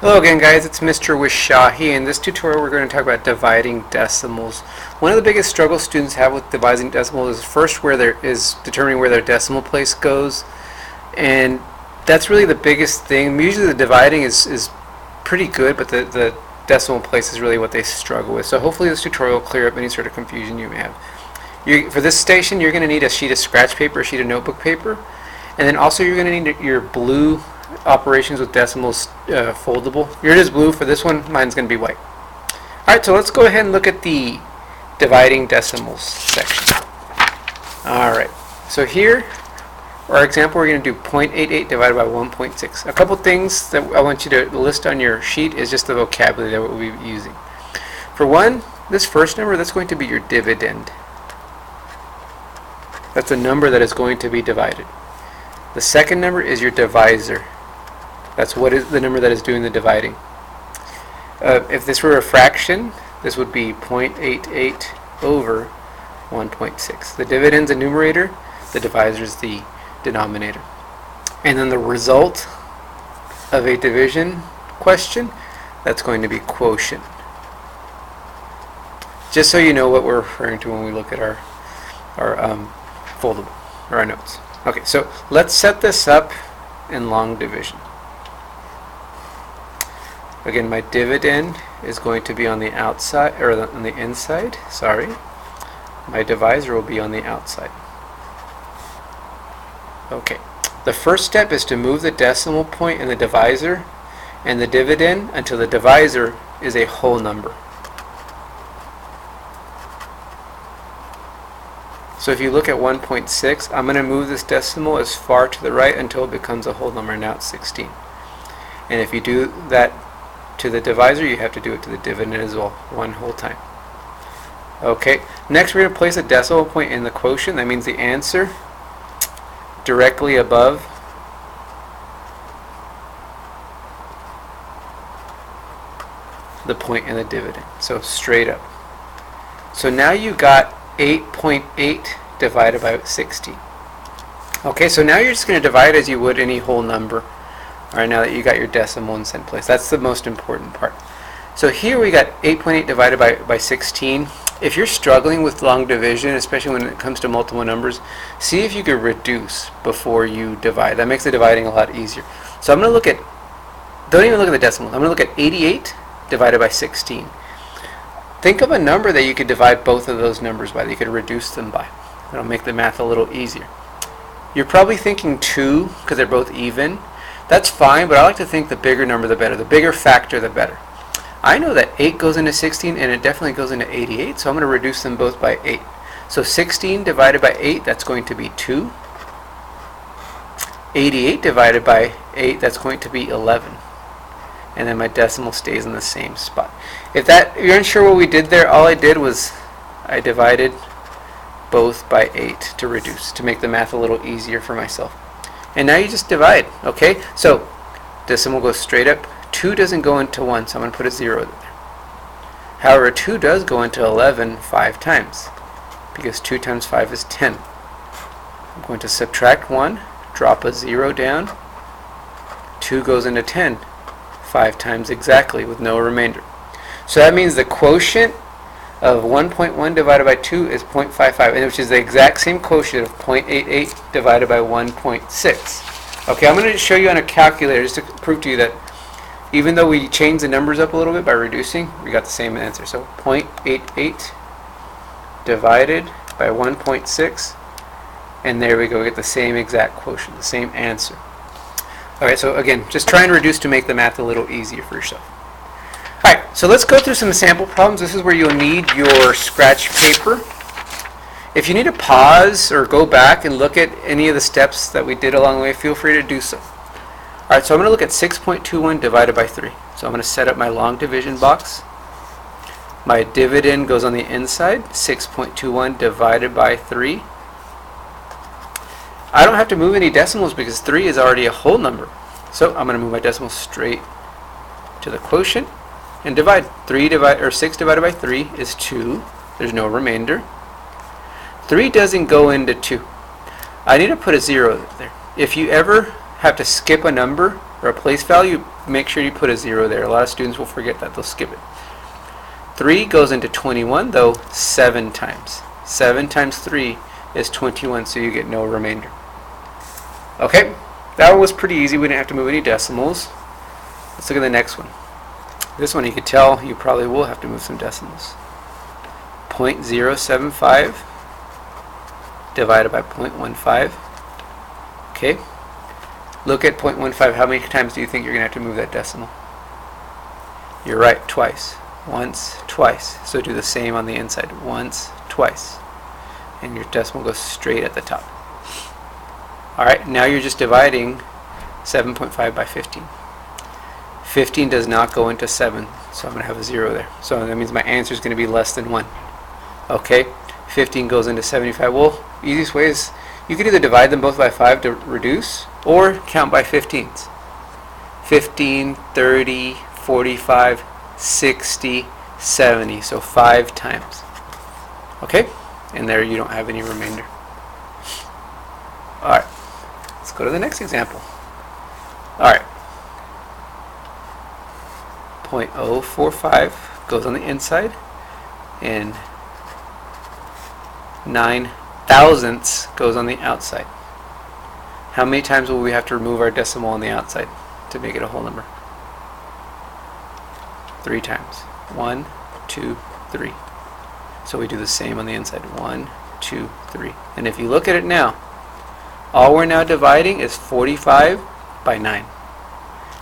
Hello again, guys. It's Mr. Wishahi. In this tutorial we're going to talk about dividing decimals. One of the biggest struggles students have with dividing decimals is first determining where their decimal place goes, and that's really the biggest thing. Usually the dividing is pretty good, but the decimal place is really what they struggle with. So hopefully this tutorial will clear up any sort of confusion you may have. For this station you're going to need a sheet of scratch paper, a sheet of notebook paper, and then also you're going to need your blue operations with decimals foldable. Yours is blue. For this one, mine's going to be white. Alright, so let's go ahead and look at the dividing decimals section. Alright, so here, our example, we're going to do 0.88 divided by 1.6. A couple things that I want you to list on your sheet is just the vocabulary that we'll be using. For one, this first number, that's going to be your dividend. That's a number that is going to be divided. The second number is your divisor. That's what is the number that is doing the dividing. If this were a fraction, this would be 0.88 over 1.6. The dividend's a numerator, the divisor is the denominator. And then the result of a division question, that's going to be quotient. Just so you know what we're referring to when we look at our foldable, or our notes. Okay, so let's set this up in long division. Again, my dividend is going to be on the outside, or on the inside, sorry. My divisor will be on the outside. Okay, the first step is to move the decimal point in the divisor and the dividend until the divisor is a whole number. So if you look at 1.6, I'm going to move this decimal as far to the right until it becomes a whole number. Now it's 16. And if you do that to the divisor, you have to do it to the dividend as well, one whole time. Okay, next we're going to place a decimal point in the quotient. That means the answer directly above the point in the dividend. So straight up. So now you got 8.8 divided by 16. Okay, so now you're just going to divide as you would any whole number. Alright, now that you got your decimal in cent place. That's the most important part. So here we got 8.8 divided by 16. If you're struggling with long division, especially when it comes to multiple numbers, see if you could reduce before you divide. That makes the dividing a lot easier. So I'm going to look at, don't even look at the decimals, I'm going to look at 88 divided by 16. Think of a number that you could divide both of those numbers by, that you could reduce them by. That'll make the math a little easier. You're probably thinking 2 because they're both even. That's fine, but I like to think the bigger number the better. The bigger factor the better. I know that 8 goes into 16 and it definitely goes into 88, so I'm going to reduce them both by 8. So 16 divided by 8, that's going to be 2. 88 divided by 8, that's going to be 11. And then my decimal stays in the same spot. If you're unsure what we did there, all I did was I divided both by 8 to reduce, to make the math a little easier for myself. And now you just divide, okay? So decimal goes straight up. 2 doesn't go into 1, so I'm going to put a 0 there. However, 2 does go into 11 5 times, because 2 times 5 is 10. I'm going to subtract 1, drop a 0 down. 2 goes into 10 5 times exactly with no remainder. So that means the quotient of 1.1 divided by 2 is 0.55, which is the exact same quotient of 0.88 divided by 1.6. Okay, I'm going to show you on a calculator just to prove to you that even though we changed the numbers up a little bit by reducing, we got the same answer. So 0.88 divided by 1.6, and there we go, we get the same exact quotient, the same answer. Okay, so again, just try and reduce to make the math a little easier for yourself. Alright, so let's go through some sample problems. This is where you'll need your scratch paper. If you need to pause or go back and look at any of the steps that we did along the way, feel free to do so. Alright, so I'm going to look at 6.21 divided by 3. So I'm going to set up my long division box. My dividend goes on the inside, 6.21 divided by 3. I don't have to move any decimals because 3 is already a whole number. So I'm going to move my decimal straight to the quotient and divide. 6 divided by 3 is 2. There's no remainder. 3 doesn't go into 2. I need to put a 0 there. If you ever have to skip a number or a place value, make sure you put a 0 there. A lot of students will forget that. They'll skip it. 3 goes into 21, though, 7 times. 7 times 3 is 21, so you get no remainder. Okay, that one was pretty easy. We didn't have to move any decimals. Let's look at the next one. This one you could tell you probably will have to move some decimals. 0.075 divided by 0.15. Okay, look at 0.15. How many times do you think you're going to have to move that decimal? You're right, twice. Once, twice. So do the same on the inside. Once, twice. And your decimal goes straight at the top. Alright, now you're just dividing 7.5 by 15. 15 does not go into 7, so I'm going to have a 0 there. So that means my answer is going to be less than 1. Okay, 15 goes into 75. Well, easiest way is you could either divide them both by 5 to reduce, or count by 15s. 15, 30, 45, 60, 70. So 5 times. Okay, and there you don't have any remainder. Alright, let's go to the next example. Alright. 0.045 goes on the inside, and 9 thousandths goes on the outside. How many times will we have to remove our decimal on the outside to make it a whole number? 3 times. 1, 2, 3. So we do the same on the inside. 1, 2, 3. And if you look at it now, all we're now dividing is 45 by 9.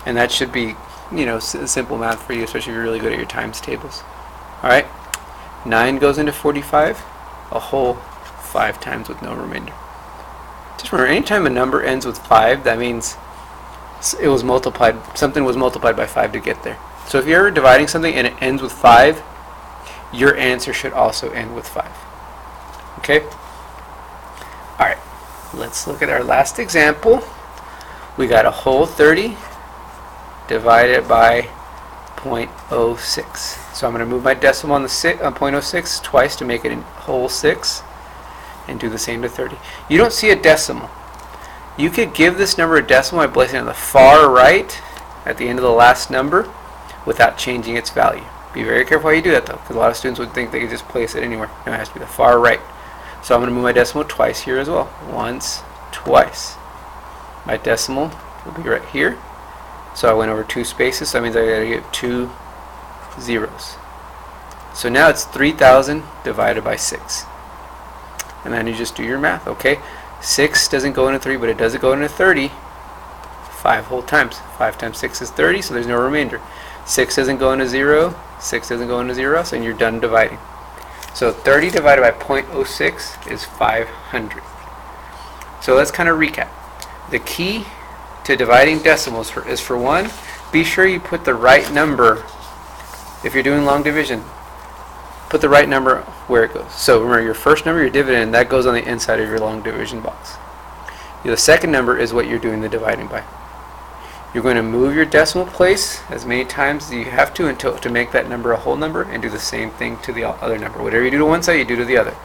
And that should be, simple math for you, especially if you're really good at your times tables. Alright, 9 goes into 45, a whole 5 times with no remainder. Just remember, anytime a number ends with 5, that means it was multiplied, something was multiplied by 5 to get there. So if you're dividing something and it ends with 5, your answer should also end with 5. Okay? Alright, let's look at our last example. We got a whole 30 divided by 0.06. So I'm going to move my decimal on the 0.06 twice to make it a whole 6, and do the same to 30. You don't see a decimal. You could give this number a decimal by placing it on the far right at the end of the last number without changing its value. Be very careful how you do that, though, because a lot of students would think they could just place it anywhere. No, it has to be the far right. So I'm going to move my decimal twice here as well. Once, twice. My decimal will be right here. So I went over 2 spaces, so that means I got to get 2 zeros. So now it's 3,000 divided by 6. And then you just do your math, okay? 6 doesn't go into 3, but it does go into 30 5 whole times. 5 times 6 is 30, so there's no remainder. 6 doesn't go into 0, 6 doesn't go into 0, so you're done dividing. So 30 divided by 0.06 is 500. So let's kind of recap. The key to dividing decimals is for one, be sure you put the right number. If you're doing long division, put the right number where it goes. So remember, your first number, your dividend, that goes on the inside of your long division box. The second number is what you're doing the dividing by. You're going to move your decimal place as many times as you have to until to make that number a whole number, and do the same thing to the other number. Whatever you do to one side, you do to the other.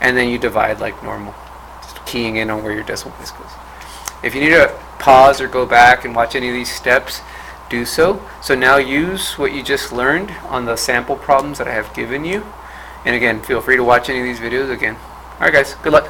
And then you divide like normal, just keying in on where your decimal place goes. If you need to pause or go back and watch any of these steps, do so. So now use what you just learned on the sample problems that I have given you. And again, feel free to watch any of these videos again. Alright guys, good luck.